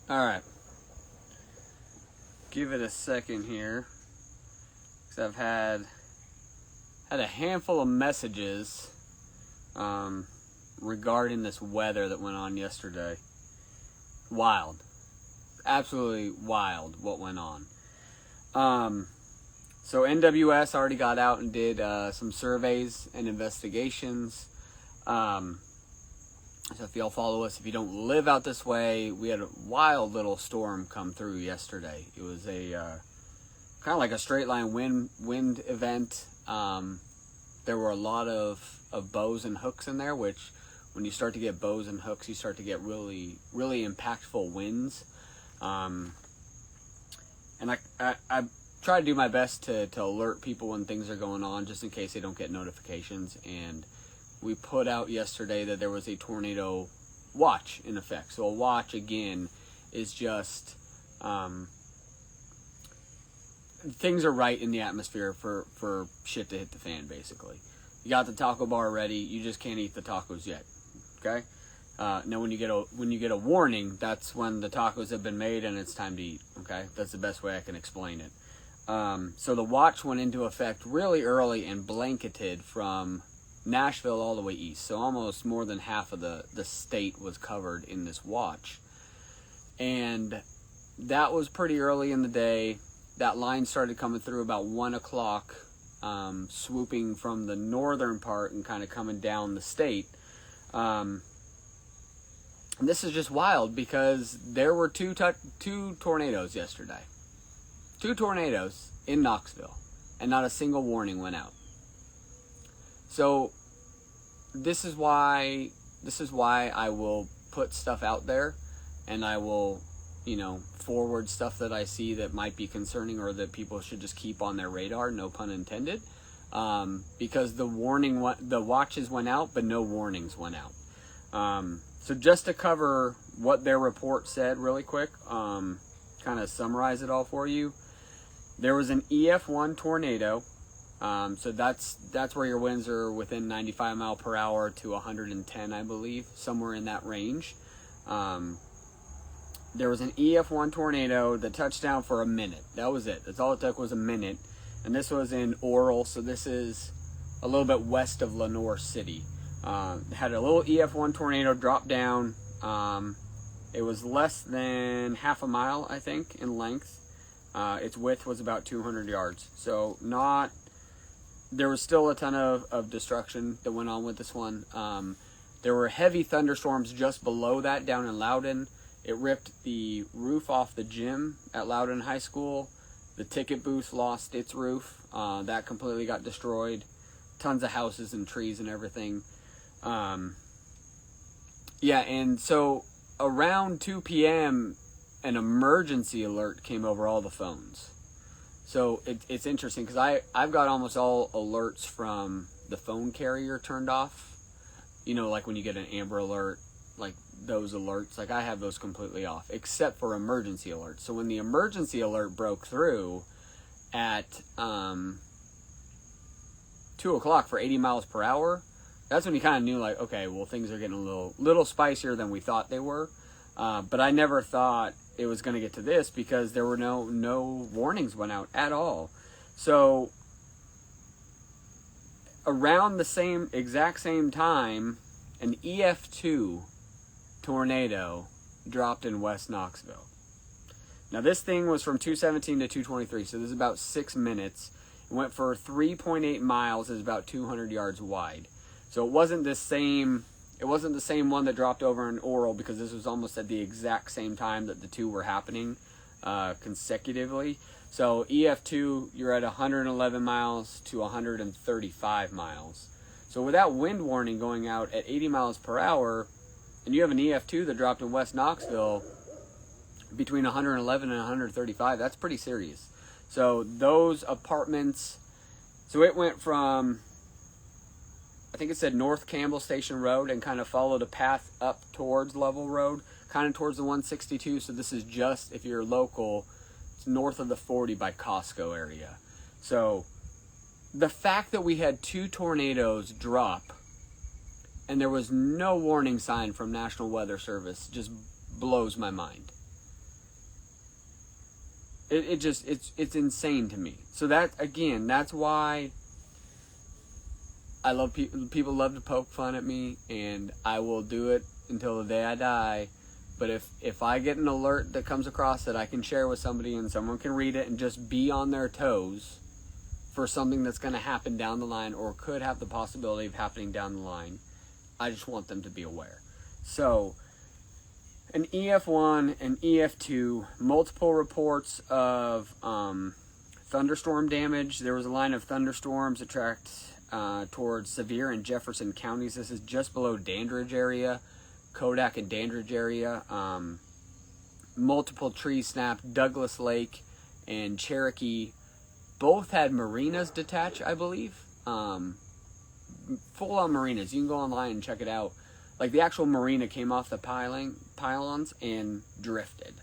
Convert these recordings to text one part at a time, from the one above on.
All right. Give it a second here, because I've had a handful of messages regarding this weather that went on yesterday. Wild. Absolutely wild what went on. So NWS already got out and did some surveys and investigations. So if y'all follow us, if you don't live out this way, we had a wild little storm come through yesterday. It was a kind of like a straight line wind event. There were a lot of bows and hooks in there, which when you start to get bows and hooks, you start to get really, really impactful winds. And I try to do my best to alert people when things are going on, just in case they don't get notifications. And we put out yesterday that there was a tornado watch in effect. So a watch, again, is just things are right in the atmosphere for shit to hit the fan, basically. You got the taco bar ready, you just can't eat the tacos yet. Okay? Now when you get a warning, that's when the tacos have been made and it's time to eat. Okay? That's the best way I can explain it. So the watch went into effect really early and blanketed from Nashville all the way east. So almost more than half of the state was covered in this watch. And that was pretty early in the day. That line started coming through about 1 o'clock, swooping from the northern part and kind of coming down the state. And this is just wild because there were two tornadoes yesterday. 2 tornadoes in Knoxville, and not a single warning went out. So this is why I will put stuff out there, and I will, forward stuff that I see that might be concerning or that people should just keep on their radar, no pun intended. Because the watches went out, but no warnings went out. So just to cover what their report said really quick, kind of summarize it all for you. There was an EF-1 tornado. So that's where your winds are within 95 mile per hour to 110, I believe, somewhere in that range. There was an EF-1 tornado that touched down for a minute. That was it. That's all it took, was a minute. And this was in Oral, so this is a little bit west of Lenoir City. Had a little EF-1 tornado drop down. It was less than half a mile, I think, in length. Its width was about 200 yards. So there was still a ton of destruction that went on with this one. There were heavy thunderstorms just below that down in Loudon. It ripped the roof off the gym at Loudon High School. The ticket booth lost its roof. That completely got destroyed. Tons of houses and trees and everything. And so around 2 p.m., an emergency alert came over all the phones. So it's interesting because I've got almost all alerts from the phone carrier turned off. Like when you get an Amber Alert, like those alerts, like I have those completely off, except for emergency alerts. So when the emergency alert broke through at 2 o'clock for 80 miles per hour, that's when you kind of knew, like, okay, well, things are getting a little spicier than we thought they were. But I never thought it was going to get to this because there were no warnings went out at all. So around the exact same time, an EF-2 tornado dropped in West Knoxville. Now this thing was from 217 to 223, so this is about 6 minutes. It went for 3.8 miles, is about 200 yards wide. So it wasn't the same one that dropped over in Oral, because this was almost at the exact same time that the two were happening consecutively. So EF-2, you're at 111 miles to 135 miles. So with that wind warning going out at 80 miles per hour, and you have an EF-2 that dropped in West Knoxville between 111 and 135, that's pretty serious. So those apartments, so it went from, I think it said North Campbell Station Road, and kind of followed a path up towards Level Road, kind of towards the 162. So this is just, if you're local, it's north of the 40 by Costco area. So the fact that we had 2 tornadoes drop and there was no warning sign from National Weather Service just blows my mind. It's insane to me. So that, again, that's why I love people love to poke fun at me, and I will do it until the day I die. But if I get an alert that comes across that I can share with somebody and someone can read it and just be on their toes for something that's going to happen down the line or could have the possibility of happening down the line, I just want them to be aware. So, an EF-1 and EF-2, multiple reports of thunderstorm damage. There was a line of thunderstorms that tracked towards Sevier and Jefferson counties. This is just below Dandridge area, Kodak and Dandridge area. Multiple trees snapped. Douglas Lake and Cherokee both had marinas detach, I believe. Full-on marinas. You can go online and check it out. Like, the actual marina came off the pylons and drifted.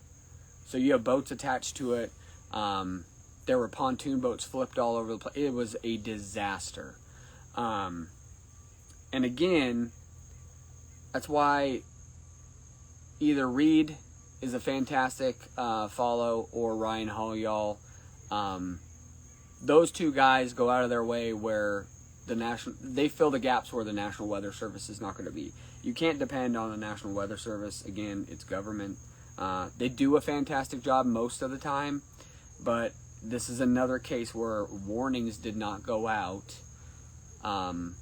So you have boats attached to it. There were pontoon boats flipped all over the place. It was a disaster. And again, that's why either Reed is a fantastic follow or Ryan Hall. Those two guys go out of their way where they fill the gaps where the National Weather Service is not going to be. You can't depend on the National Weather Service. Again, it's government. They do a fantastic job most of the time, but this is another case where warnings did not go out. And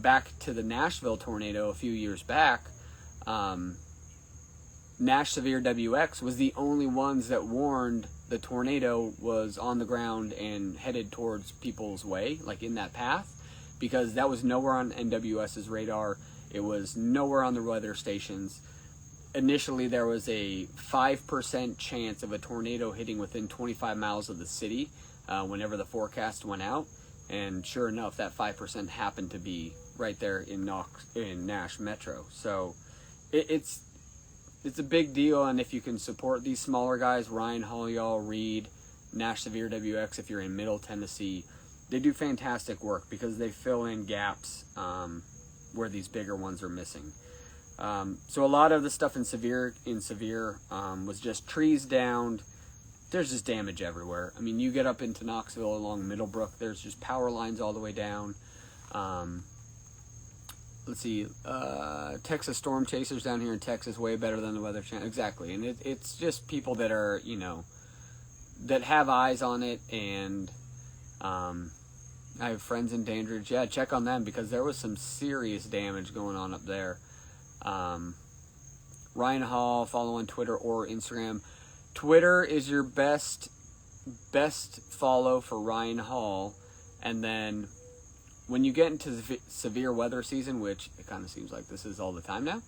back to the Nashville tornado a few years back, Nash Severe WX was the only ones that warned the tornado was on the ground and headed towards people's way, like in that path, because that was nowhere on NWS's radar. It was nowhere on the weather stations. Initially, there was a 5% chance of a tornado hitting within 25 miles of the city whenever the forecast went out. And sure enough, that 5% happened to be right there in Nash Metro. So it's a big deal. And if you can support these smaller guys, Ryan Hall, Reed, Nash Severe WX, if you're in Middle Tennessee, they do fantastic work because they fill in gaps where these bigger ones are missing. So a lot of the stuff in Severe was just trees downed. There's just damage everywhere. I mean, you get up into Knoxville along Middlebrook, there's just power lines all the way down. Let's see, Texas storm chasers down here in Texas, way better than the Weather Channel. Exactly, and it's just people that are, that have eyes on it, and I have friends in Dandridge. Yeah, check on them because there was some serious damage going on up there. Ryan Hall, follow on Twitter or Instagram. Twitter is your best follow for Ryan Hall, and then when you get into severe weather season, which it kind of seems like this is all the time now,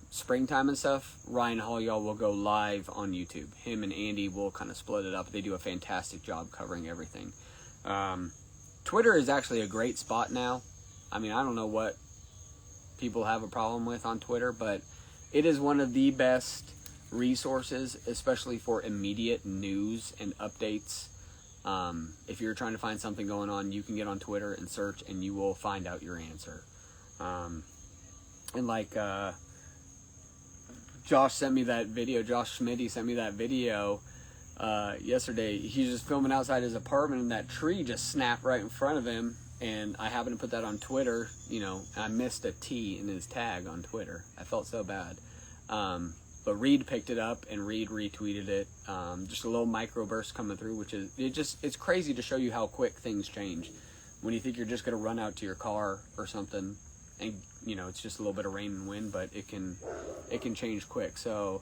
springtime and stuff, Ryan Hall will go live on YouTube. Him and Andy will kind of split it up. They do a fantastic job covering everything. Twitter is actually a great spot now. I mean, I don't know what people have a problem with on Twitter, but it is one of the best resources, especially for immediate news and updates. If you're trying to find something going on, you can get on Twitter and search and you will find out your answer. And like Josh sent me that video, Josh Schmitty sent me that video yesterday. He's just filming outside his apartment and that tree just snapped right in front of him, and I happened to put that on Twitter. I missed a T in his tag on Twitter. I felt so bad. But Reed picked it up and Reed retweeted it. Just a little microburst coming through, which is it's crazy to show you how quick things change. When you think you're just gonna run out to your car or something, and it's just a little bit of rain and wind, but it can change quick. So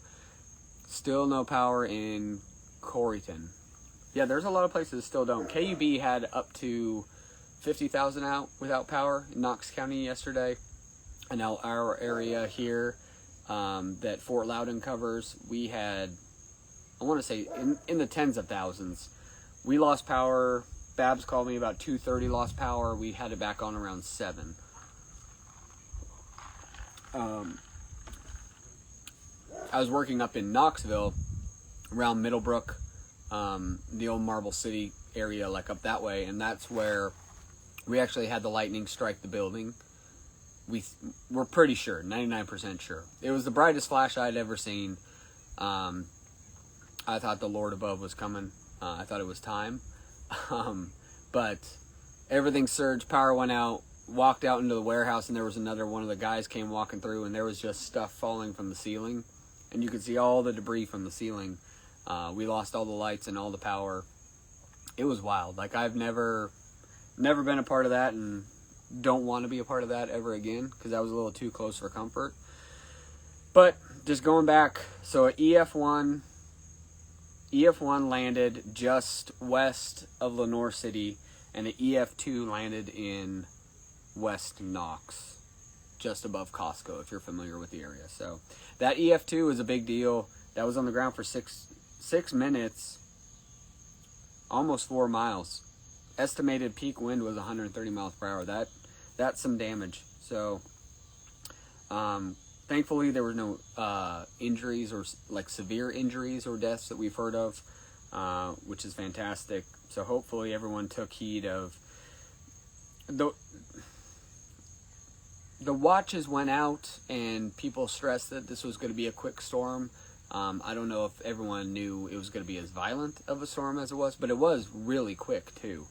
still no power in Corryton. Yeah, there's a lot of places that still don't. KUB had up to 50,000 out without power in Knox County yesterday. And now our area here that Fort Loudon covers, we had, I want to say, in the tens of thousands. We lost power. Babs called me about 2:30, lost power. We had it back on around 7. I was working up in Knoxville, around Middlebrook, the old Marble City area, like up that way, and that's where we actually had the lightning strike the building. We're pretty sure, 99% sure. It was the brightest flash I'd ever seen. I I thought the Lord above was coming. I thought it was time. But everything surged, power went out, walked out into the warehouse, and there was another one of the guys came walking through, and there was just stuff falling from the ceiling. And you could see all the debris from the ceiling. We lost all the lights and all the power. It was wild. Like, I've never been a part of that, and don't want to be a part of that ever again, because that was a little too close for comfort. But just going back, so EF-1 landed just west of Lenore City, and the EF-2 landed in West Knox, just above Costco, if you're familiar with the area. So that EF-2 is a big deal. That was on the ground for six minutes, almost 4 miles. Estimated peak wind was 130 miles per hour. That's some damage. So thankfully there were no injuries or like severe injuries or deaths that we've heard of, which is fantastic. So hopefully everyone took heed of the watches went out, and people stressed that this was going to be a quick storm. I don't know if everyone knew it was going to be as violent of a storm as it was, but it was really quick too.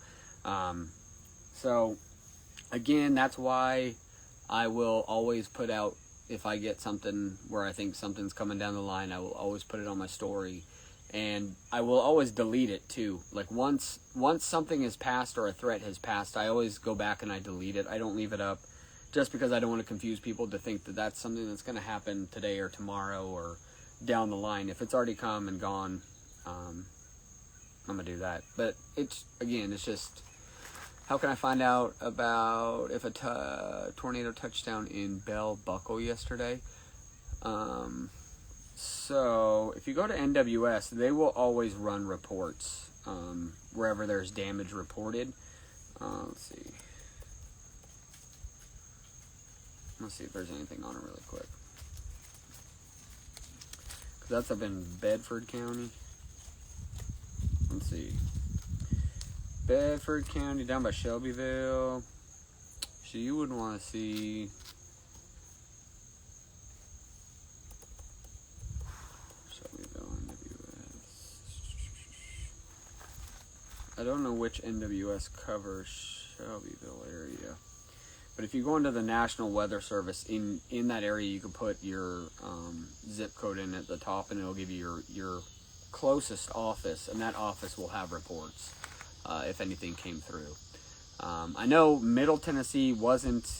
So again, that's why I will always put out, if I get something where I think something's coming down the line, I will always put it on my story, and I will always delete it too. Like once something is passed or a threat has passed, I always go back and I delete it. I don't leave it up, just because I don't want to confuse people to think that that's something that's going to happen today or tomorrow or down the line. If it's already come and gone, I'm going to do that. But it's just, how can I find out about if a tornado touchdown in Bell Buckle yesterday? So if you go to NWS, they will always run reports wherever there's damage reported. Let's see if there's anything on it really quick. Because that's up in Bedford County. Let's see. Bedford County, down by Shelbyville. So you would want to see... Shelbyville, NWS. I don't know which NWS covers Shelbyville area. But if you go into the National Weather Service, in that area, you can put your zip code in at the top, and it'll give you your closest office, and that office will have reports if anything came through. I know Middle Tennessee wasn't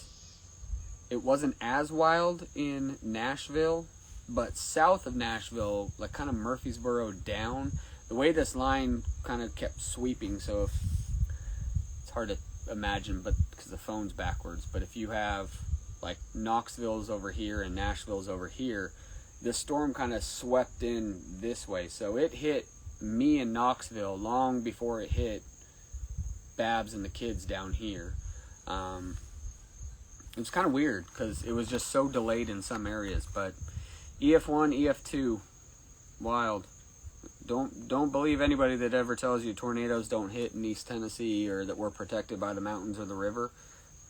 as wild in Nashville, but south of Nashville, like kind of Murfreesboro down, the way this line kind of kept sweeping, so it's hard to imagine, but because the phone's backwards, but if you have like Knoxville's over here and Nashville's over here, this storm kind of swept in this way, so it hit me in Knoxville long before it hit Babs and the kids down here. It was kind of weird because it was just so delayed in some areas. But EF-1, EF-2, wild. Don't believe anybody that ever tells you tornadoes don't hit in East Tennessee or that we're protected by the mountains or the river,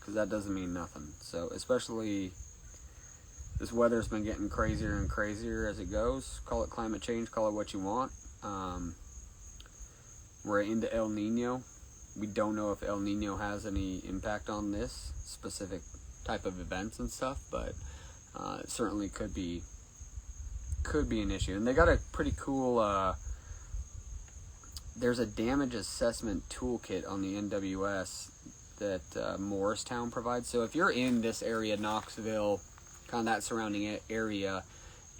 because that doesn't mean nothing. So especially this weather's been getting crazier and crazier as it goes. Call it climate change, call it what you want. We're into El Nino. We don't know if El Nino has any impact on this specific type of events and stuff, but it certainly could be an issue. And they got a pretty cool there's a damage assessment toolkit on the NWS that Morristown provides. So if you're in this area, Knoxville, kind of that surrounding area,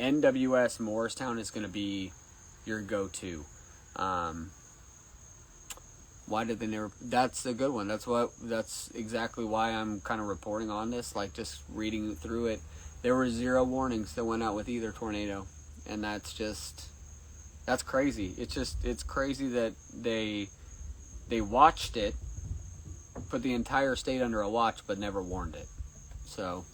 NWS Morristown is going to be your go-to. Why did they never? That's a good one. That's exactly why I'm kind of reporting on this. Like, just reading through it, there were 0 warnings that went out with either tornado, and that's crazy. It's crazy that they watched it, put the entire state under a watch, but never warned it. So,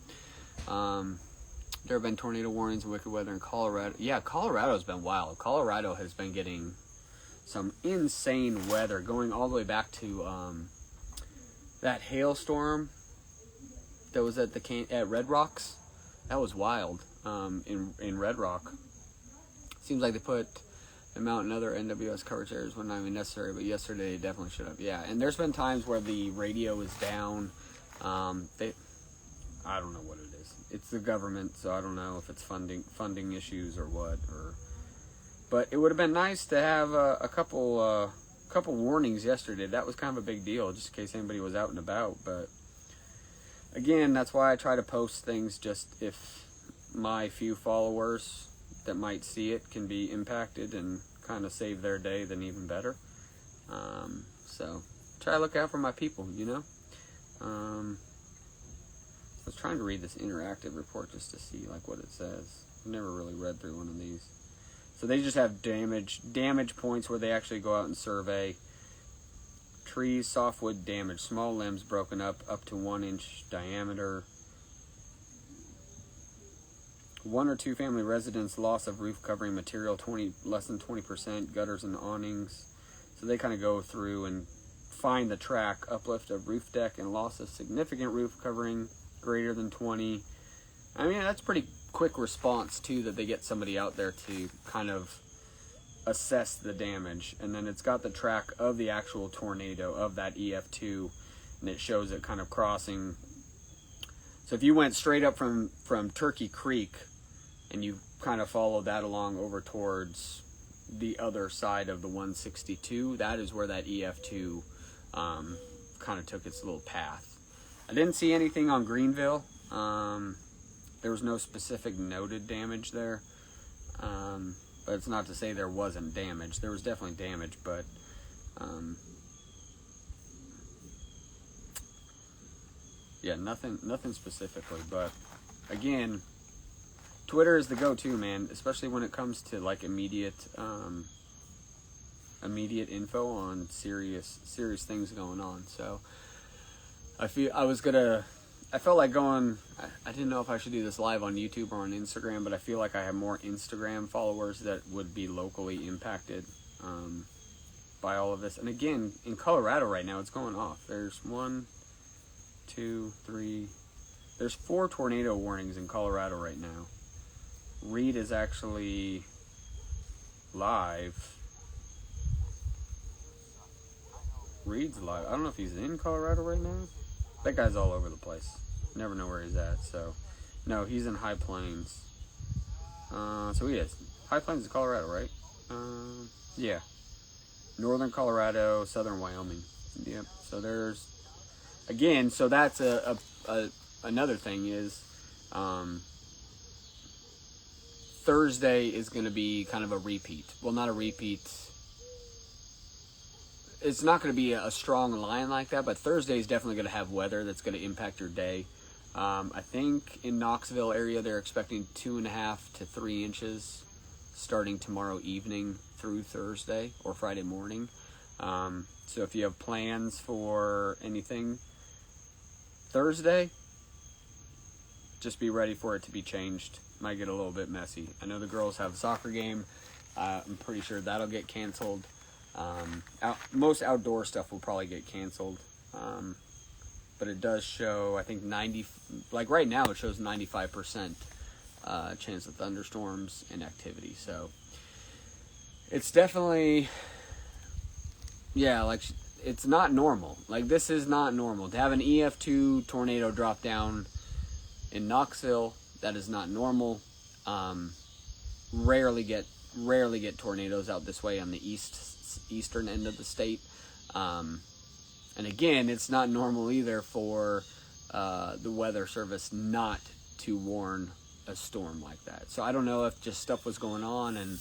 there have been tornado warnings and wicked weather in Colorado. Yeah, Colorado's been wild. Colorado has been getting some insane weather, going all the way back to that hailstorm that was at Red Rocks. That was wild in Red Rock. Seems like amount in other NWS coverage areas when not even necessary, but yesterday they definitely should have. Yeah, and there's been times where the radio is down. I don't know what it is. It's the government, so I don't know if it's funding issues or what. But it would have been nice to have a couple warnings yesterday. That was kind of a big deal, just in case anybody was out and about. But again, that's why I try to post things just if my few followers that might see it can be impacted and kind of save their day, then even better. So try to look out for my people, you know. I was trying to read this interactive report just to see like what it says. I've never really read through one of these. So they just have damage points where they actually go out and survey trees, softwood damage, small limbs broken up to 1 inch diameter. 1 or 2 family residents, loss of roof covering material, less than 20%, gutters and awnings. So they kind of go through and find the track, uplift of roof deck and loss of significant roof covering greater than 20. I mean, that's pretty quick response too, that they get somebody out there to kind of assess the damage. And then it's got the track of the actual tornado of that EF-2, and it shows it kind of crossing. So if you went straight up from Turkey Creek and you kind of follow that along over towards the other side of the 162, that is where that EF-2 kind of took its little path. I didn't see anything on Greenville. There was no specific noted damage there. But it's not to say there wasn't damage. There was definitely damage, but yeah, nothing specifically. But again, Twitter is the go-to, man, especially when it comes to like immediate info on serious things going on. So I felt like going, I didn't know if I should do this live on YouTube or on Instagram, but I feel like I have more Instagram followers that would be locally impacted by all of this. And again, in Colorado right now, it's going off. There's 4 tornado warnings in Colorado right now. Reed is actually live. Reed's live. I don't know if he's in Colorado right now. That guy's all over the place. Never know where he's at. So, no, he's in High Plains. So he is. High Plains is Colorado, right? Yeah. Northern Colorado, southern Wyoming. Yep. So there's, again, so that's another thing is, Thursday is going to be kind of a repeat. Well, not a repeat. It's not going to be a strong line like that, but Thursday is definitely going to have weather that's going to impact your day. I think in Knoxville area, they're expecting 2.5 to 3 inches starting tomorrow evening through Thursday or Friday morning. So if you have plans for anything Thursday, just be ready for it to be changed. Might get a little bit messy. I know the girls have a soccer game. I'm pretty sure that'll get canceled. Most outdoor stuff will probably get canceled. But it does show, I think like right now it shows 95% chance of thunderstorms and activity. So it's definitely, yeah, like it's not normal. Like this is not normal. To have an EF-2 tornado drop down in Knoxville, that is not normal. Rarely get tornadoes out this way on the eastern end of the state. And again, it's not normal either for the weather service not to warn a storm like that. So I don't know if just stuff was going on and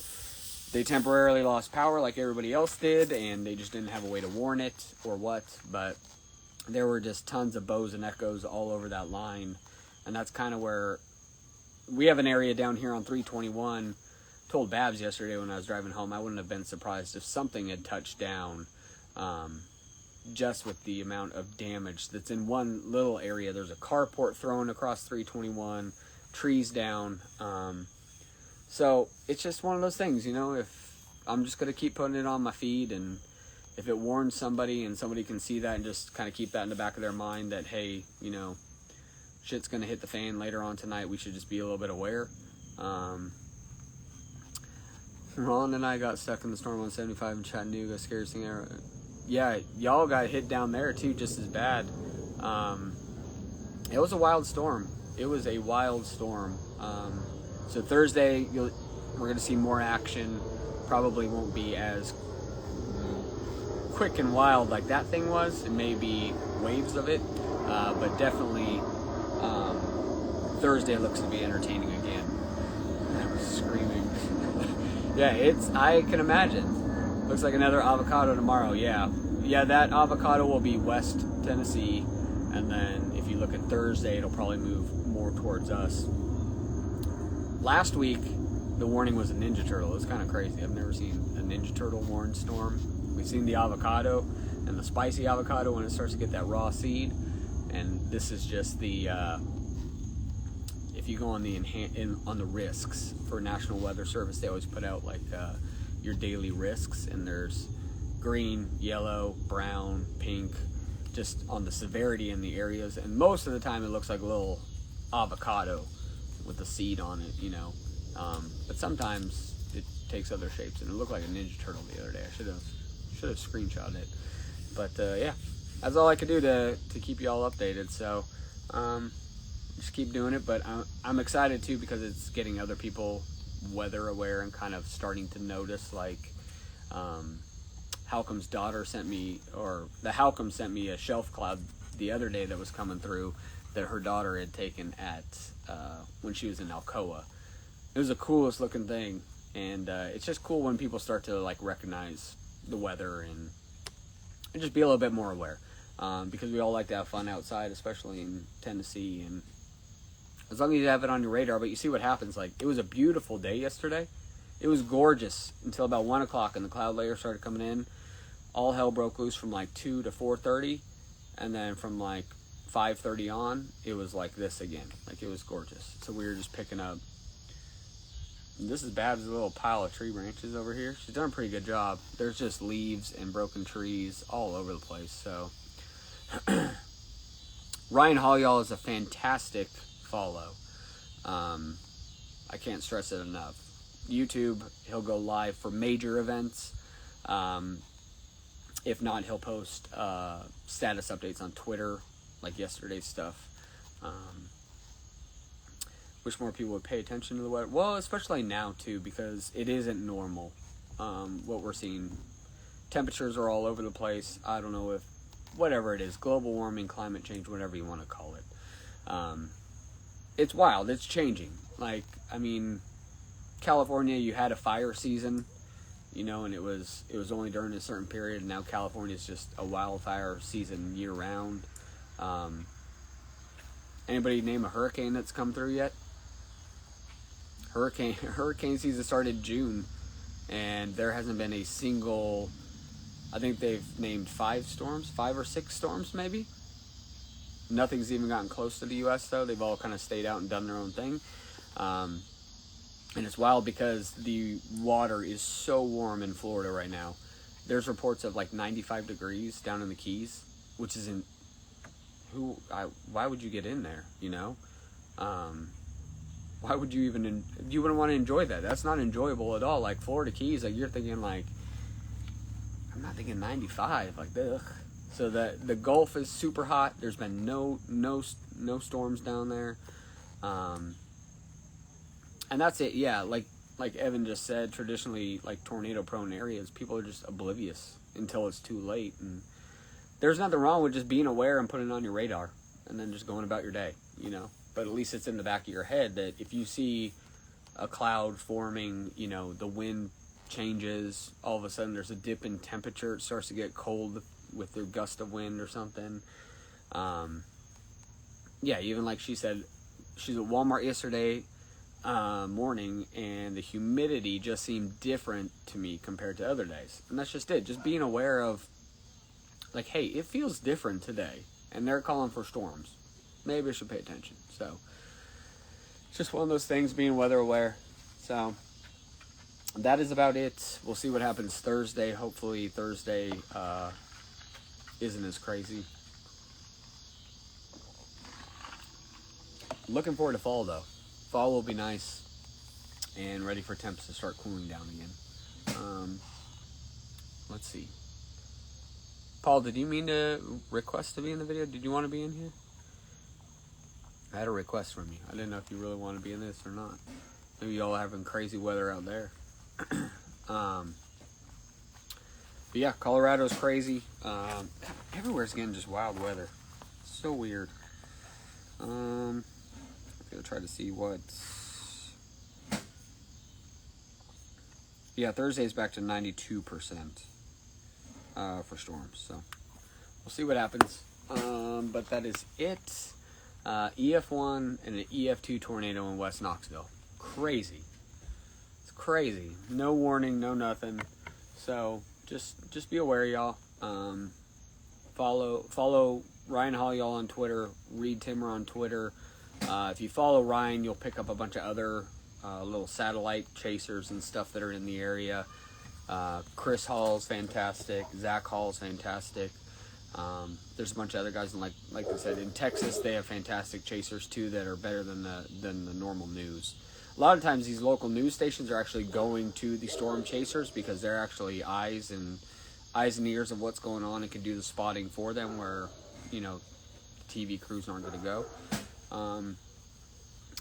they temporarily lost power like everybody else did and they just didn't have a way to warn it or what, but there were just tons of bows and echoes all over that line. And that's kind of where we have an area down here on 321. Told Babs yesterday when I was driving home, I wouldn't have been surprised if something had touched down, just with the amount of damage that's in one little area. There's a carport thrown across 321, trees down. So it's just one of those things, you know, if I'm just going to keep putting it on my feed, and if it warns somebody and somebody can see that and just kind of keep that in the back of their mind that, hey, you know, shit's going to hit the fan later on tonight, we should just be a little bit aware. Ron and I got stuck in the storm on 75 in Chattanooga. Scariest thing ever. Yeah, y'all got hit down there too, just as bad. It was a wild storm. It was a wild storm. So Thursday, we're going to see more action. Probably won't be as quick and wild like that thing was. It may be waves of it, but definitely Thursday looks to be entertaining again. I was screaming. Yeah, I can imagine. Looks like another avocado tomorrow. Yeah, that avocado will be West Tennessee, and then if you look at Thursday, it'll probably move more towards us. Last week, the warning was a Ninja Turtle. It's kind of crazy. I've never seen a Ninja Turtle warned storm. We've seen the avocado and the spicy avocado when it starts to get that raw seed, and this is just the. If you go on the risks for National Weather Service, they always put out like your daily risks, and there's green, yellow, brown, pink, just on the severity in the areas. And most of the time, it looks like a little avocado with the seed on it, you know. But sometimes it takes other shapes, and it looked like a Ninja Turtle the other day. I should have screenshotted it. But yeah, that's all I could do to keep you all updated. So just keep doing it. But I'm excited too, because it's getting other people weather aware and kind of starting to notice, like Halcom's daughter sent me, or the Halcom sent me a shelf cloud the other day that was coming through that her daughter had taken at when she was in Alcoa. It was the coolest looking thing, and it's just cool when people start to like recognize the weather and just be a little bit more aware, because we all like to have fun outside, especially in Tennessee, and as long as you have it on your radar. But you see what happens. Like, it was a beautiful day yesterday. It was gorgeous until about 1 o'clock, and the cloud layer started coming in. All hell broke loose from like 2 to 4:30, and then from like 5:30 on, it was like this again. Like, it was gorgeous. So we were just picking up. This is Babs' little pile of tree branches over here. She's done a pretty good job. There's just leaves and broken trees all over the place. So Ryan Holyall is a fantastic follow. I can't stress it enough. YouTube, he'll go live for major events. If not, he'll post status updates on Twitter, like yesterday's stuff. Wish more people would pay attention to the weather. Well, especially now, too, because it isn't normal, what we're seeing. Temperatures are all over the place. I don't know if, whatever it is, global warming, climate change, whatever you want to call it. It's wild. It's changing. Like, I mean, California, you had a fire season, you know, and it was only during a certain period, and now California is just a wildfire season year-round. Anybody name a hurricane that's come through yet? Hurricane season started June, and there hasn't been a single. I think they've named 5 or 6 storms maybe. Nothing's even gotten close to the U.S. though. They've all kind of stayed out and done their own thing. And it's wild because the water is so warm in Florida right now. There's reports of like 95 degrees down in the Keys, which isn't. Why would you get in there? You know. Why would you even, you wouldn't want to enjoy that. That's not enjoyable at all. Like Florida Keys, like you're thinking like, I'm not thinking 95, like ugh. So the Gulf is super hot. There's been no storms down there. And that's it. Yeah, like Evan just said, traditionally like tornado prone areas, people are just oblivious until it's too late. And there's nothing wrong with just being aware and putting it on your radar and then just going about your day, you know. But at least it's in the back of your head that if you see a cloud forming, you know, the wind changes, all of a sudden there's a dip in temperature, it starts to get cold with the gust of wind or something. Yeah, even like she said, she's at Walmart yesterday morning, and the humidity just seemed different to me compared to other days. And that's just it. Just being aware of, like, hey, it feels different today, and they're calling for storms. Maybe I should pay attention. So it's just one of those things, being weather aware. So that is about it. We'll see what happens Thursday. Hopefully Thursday isn't as crazy. Looking forward to fall, though. Fall will be nice and ready for temps to start cooling down again. Let's see. Paul, did you mean to request to be in the video? Did you want to be in here? I had a request from you. I didn't know if you really want to be in this or not. Maybe y'all are having crazy weather out there. But yeah, Colorado's crazy. Everywhere's getting just wild weather. So weird. I'm gonna try to see what's... Yeah, Thursday's back to 92% for storms. So we'll see what happens. But that is it. EF-1 and an EF-2 tornado in West Knoxville. Crazy. It's crazy. No warning, no nothing. So just be aware, y'all. Follow Ryan Hollyall on Twitter. Reed Timmer on Twitter. If you follow Ryan, you'll pick up a bunch of other little satellite chasers and stuff that are in the area. Chris Hall's fantastic. Zach Hall's fantastic. There's a bunch of other guys, and like I said, in Texas they have fantastic chasers too that are better than the normal news. A lot of times these local news stations are actually going to the storm chasers because they're actually eyes and ears of what's going on and can do the spotting for them, where TV crews aren't going to go.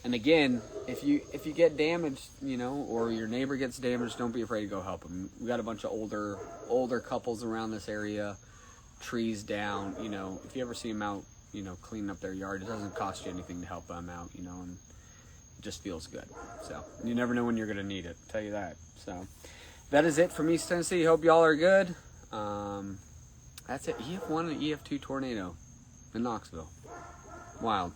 And again, if you get damaged, or your neighbor gets damaged, don't be afraid to go help them. We got a bunch of older couples around this area. Trees down, if you ever see them out, cleaning up their yard, it doesn't cost you anything to help them out, and it just feels good. So you never know when you're going to need it, I'll tell you that. So that is it from East Tennessee. Hope y'all are good. That's it. EF-1 and EF-2 tornado in Knoxville. Wild.